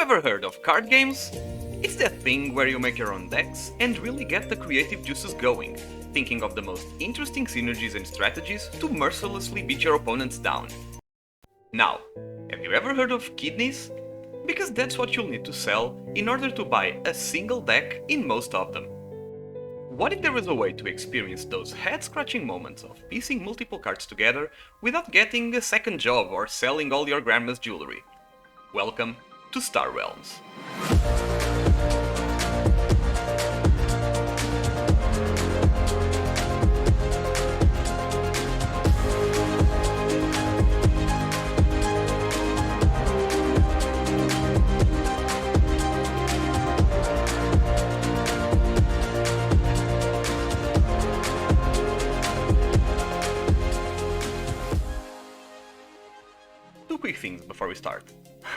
ever heard of card games? It's that thing where you make your own decks and really get the creative juices going, thinking of the most interesting synergies and strategies to mercilessly beat your opponents down. Now, have you ever heard of kidneys? Because that's what you'll need to sell in order to buy a single deck in most of them. What if there was a way to experience those head-scratching moments of piecing multiple cards together without getting a second job or selling all your grandma's jewelry? Welcome to Star Realms. Two quick things before we start.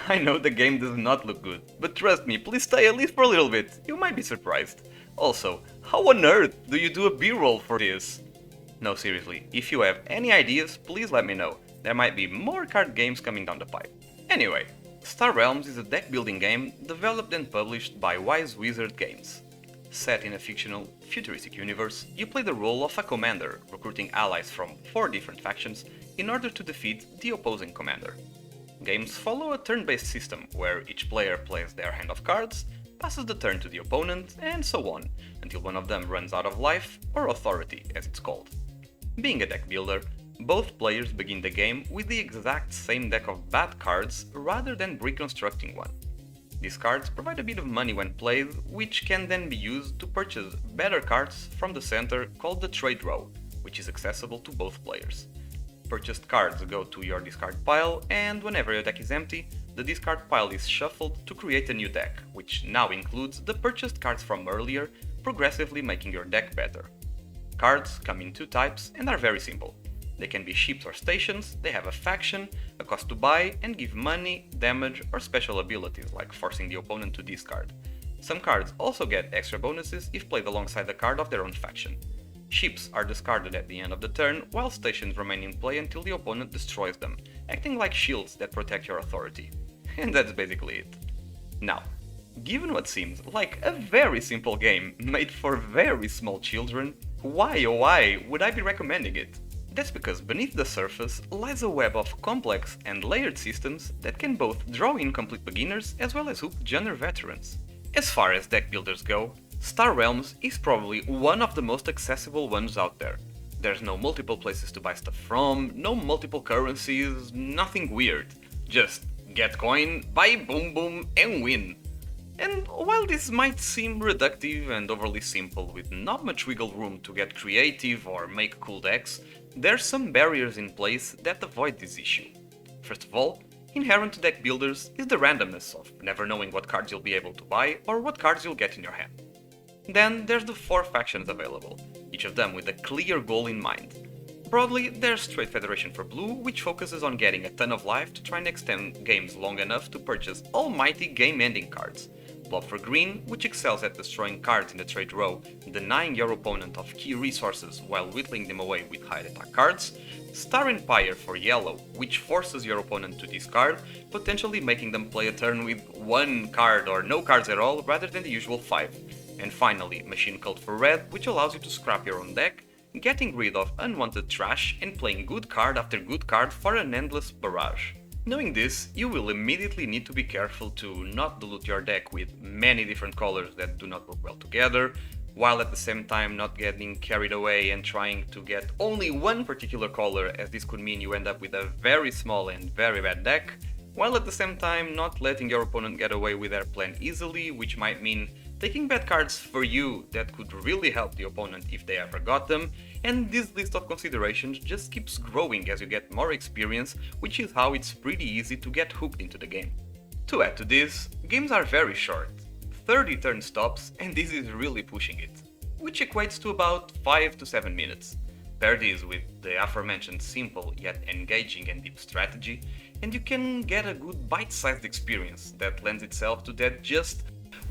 I know the game does not look good, but trust me, please stay at least for a little bit, you might be surprised. Also, how on earth do you do a B-roll for this? No, seriously, if you have any ideas, please let me know. There might be more card games coming down the pipe. Anyway, Star Realms is a deck building game developed and published by Wise Wizard Games. Set in a fictional, futuristic universe, you play the role of a commander, recruiting allies from 4 different factions in order to defeat the opposing commander. Games follow a turn-based system where each player plays their hand of cards, passes the turn to the opponent, and so on, until one of them runs out of life, or authority as it's called. Being a deck builder, both players begin the game with the exact same deck of bad cards rather than reconstructing one. These cards provide a bit of money when played, which can then be used to purchase better cards from the center called the trade row, which is accessible to both players. Purchased cards go to your discard pile, and whenever your deck is empty, the discard pile is shuffled to create a new deck, which now includes the purchased cards from earlier, progressively making your deck better. Cards come in 2 types and are very simple. They can be ships or stations, they have a faction, a cost to buy, and give money, damage, or special abilities like forcing the opponent to discard. Some cards also get extra bonuses if played alongside the card of their own faction. Ships are discarded at the end of the turn, while stations remain in play until the opponent destroys them, acting like shields that protect your authority. And that's basically it. Now, given what seems like a very simple game made for very small children, why oh why would I be recommending it? That's because beneath the surface lies a web of complex and layered systems that can both draw in complete beginners as well as hook genre veterans. As far as deck builders go, Star Realms is probably one of the most accessible ones out there. There's no multiple places to buy stuff from, no multiple currencies, nothing weird. Just get coin, buy boom boom and win. And while this might seem reductive and overly simple with not much wiggle room to get creative or make cool decks, there's some barriers in place that avoid this issue. First of all, inherent to deck builders is the randomness of never knowing what cards you'll be able to buy or what cards you'll get in your hand. Then there's the 4 factions available, each of them with a clear goal in mind. Broadly, there's Trade Federation for Blue, which focuses on getting a ton of life to try and extend games long enough to purchase almighty game-ending cards. Blob for Green, which excels at destroying cards in the trade row, denying your opponent of key resources while whittling them away with high attack cards. Star Empire for Yellow, which forces your opponent to discard, potentially making them play a turn with 1 card or no cards at all rather than the usual 5. And finally, Machine Cult for Red, which allows you to scrap your own deck, getting rid of unwanted trash and playing good card after good card for an endless barrage. Knowing this, you will immediately need to be careful to not dilute your deck with many different colors that do not work well together, while at the same time not getting carried away and trying to get only one particular color, as this could mean you end up with a very small and very bad deck, while at the same time not letting your opponent get away with their plan easily, which might mean taking bad cards for you that could really help the opponent if they ever got them, and this list of considerations just keeps growing as you get more experience, which is how it's pretty easy to get hooked into the game. To add to this, games are very short, 30 turn stops, and this is really pushing it, which equates to about 5 to 7 minutes. Pair this with the aforementioned simple yet engaging and deep strategy, and you can get a good bite-sized experience that lends itself to that just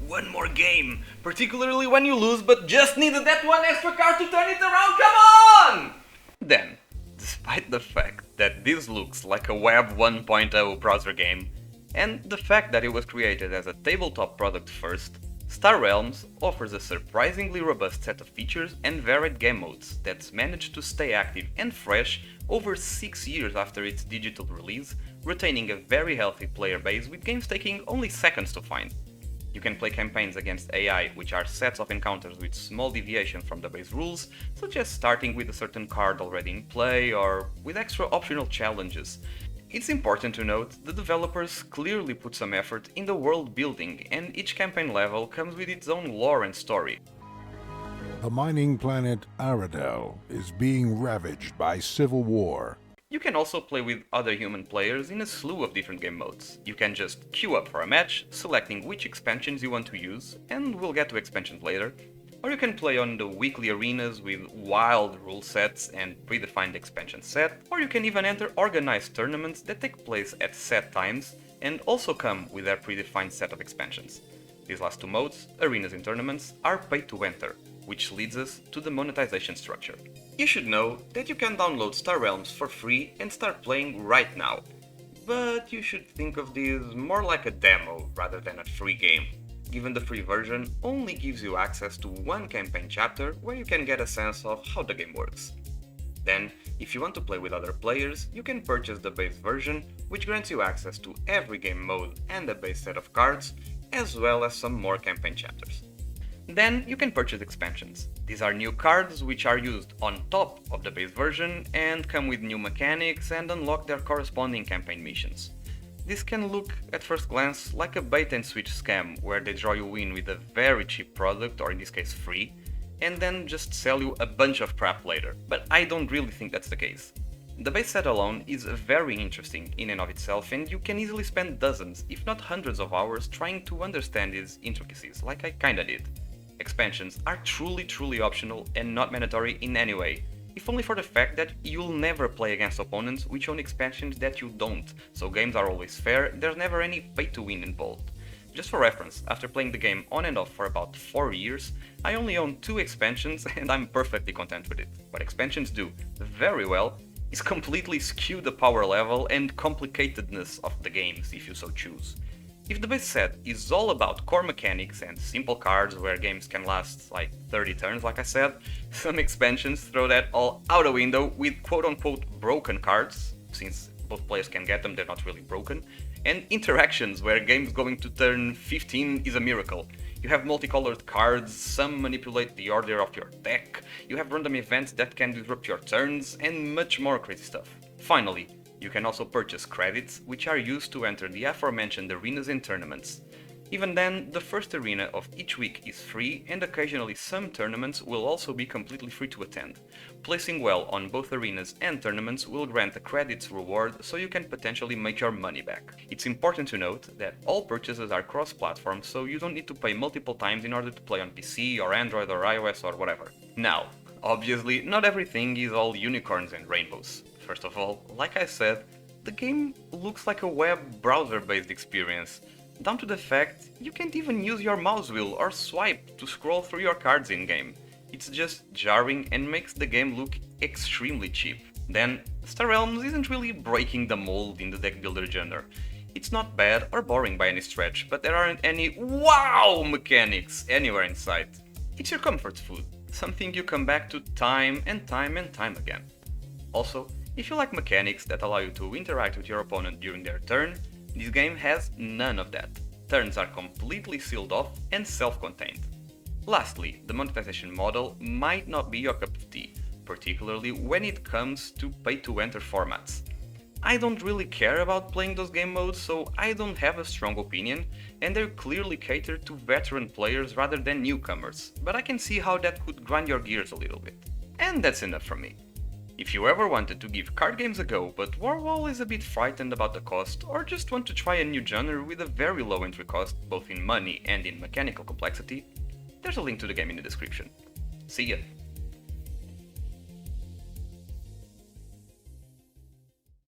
one more game, particularly when you lose but just needed that one extra card to turn it around, come on! Then, despite the fact that this looks like a Web 1.0 browser game, And the fact that it was created as a tabletop product first, Star Realms offers a surprisingly robust set of features and varied game modes that's managed to stay active and fresh over 6 years after its digital release, retaining a very healthy player base with games taking only seconds to find. You can play campaigns against AI, which are sets of encounters with small deviation from the base rules, such as starting with a certain card already in play or with extra optional challenges. It's important to note the developers clearly put some effort in the world building, and each campaign level comes with its own lore and story. The mining planet Aradel is being ravaged by civil war. You can also play with other human players in a slew of different game modes. You can just queue up for a match, selecting which expansions you want to use, and we'll get to expansions later. Or you can play on the weekly arenas with wild rule sets and predefined expansion set, or you can even enter organized tournaments that take place at set times and also come with their predefined set of expansions. These last two modes, arenas and tournaments, are pay to enter, which leads us to the monetization structure. You should know that you can download Star Realms for free and start playing right now, but you should think of this more like a demo rather than a free game, given the free version only gives you access to one campaign chapter where you can get a sense of how the game works. Then, if you want to play with other players, you can purchase the base version, which grants you access to every game mode and a base set of cards, as well as some more campaign chapters. Then you can purchase expansions. These are new cards which are used on top of the base version and come with new mechanics and unlock their corresponding campaign missions. This can look at first glance like a bait and switch scam where they draw you in with a very cheap product, or in this case free, and then just sell you a bunch of crap later, but I don't really think that's the case. The base set alone is very interesting in and of itself, and you can easily spend dozens, if not hundreds of hours trying to understand its intricacies, like I kinda did. Expansions are truly optional and not mandatory in any way, if only for the fact that you'll never play against opponents which own expansions that you don't, so games are always fair, there's never any pay to win involved. Just for reference, after playing the game on and off for about 4 years, I only own 2 expansions and I'm perfectly content with it. What expansions do very well is completely skew the power level and complicatedness of the games if you so choose. If the base set is all about core mechanics and simple cards where games can last like 30 turns like I said, some expansions throw that all out a window with quote-unquote broken cards, since both players can get them, they're not really broken, and interactions where games going to turn 15 is a miracle. You have multicolored cards, some manipulate the order of your deck, you have random events that can disrupt your turns, and much more crazy stuff. Finally, you can also purchase credits, which are used to enter the aforementioned arenas and tournaments. Even then, the first arena of each week is free, and occasionally some tournaments will also be completely free to attend. Placing well on both arenas and tournaments will grant a credits reward, so you can potentially make your money back. It's important to note that all purchases are cross-platform, so you don't need to pay multiple times in order to play on PC or Android or iOS or whatever. Now, obviously, not everything is all unicorns and rainbows. First of all, like I said, the game looks like a web browser-based experience, down to the fact you can't even use your mouse wheel or swipe to scroll through your cards in-game. It's just jarring and makes the game look extremely cheap. Then, Star Realms isn't really breaking the mold in the deck builder genre. It's not bad or boring by any stretch, but there aren't any WOW mechanics anywhere in sight. It's your comfort food, something you come back to time and time again. Also, if you like mechanics that allow you to interact with your opponent during their turn, this game has none of that. Turns are completely sealed off and self-contained. Lastly, the monetization model might not be your cup of tea, particularly when it comes to pay-to-enter formats. I don't really care about playing those game modes, so I don't have a strong opinion, and they're clearly catered to veteran players rather than newcomers, but I can see how that could grind your gears a little bit. And that's enough from me. If you ever wanted to give card games a go, but were is a bit frightened about the cost, or just want to try a new genre with a very low entry cost, both in money and in mechanical complexity, there's a link to the game in the description. See ya!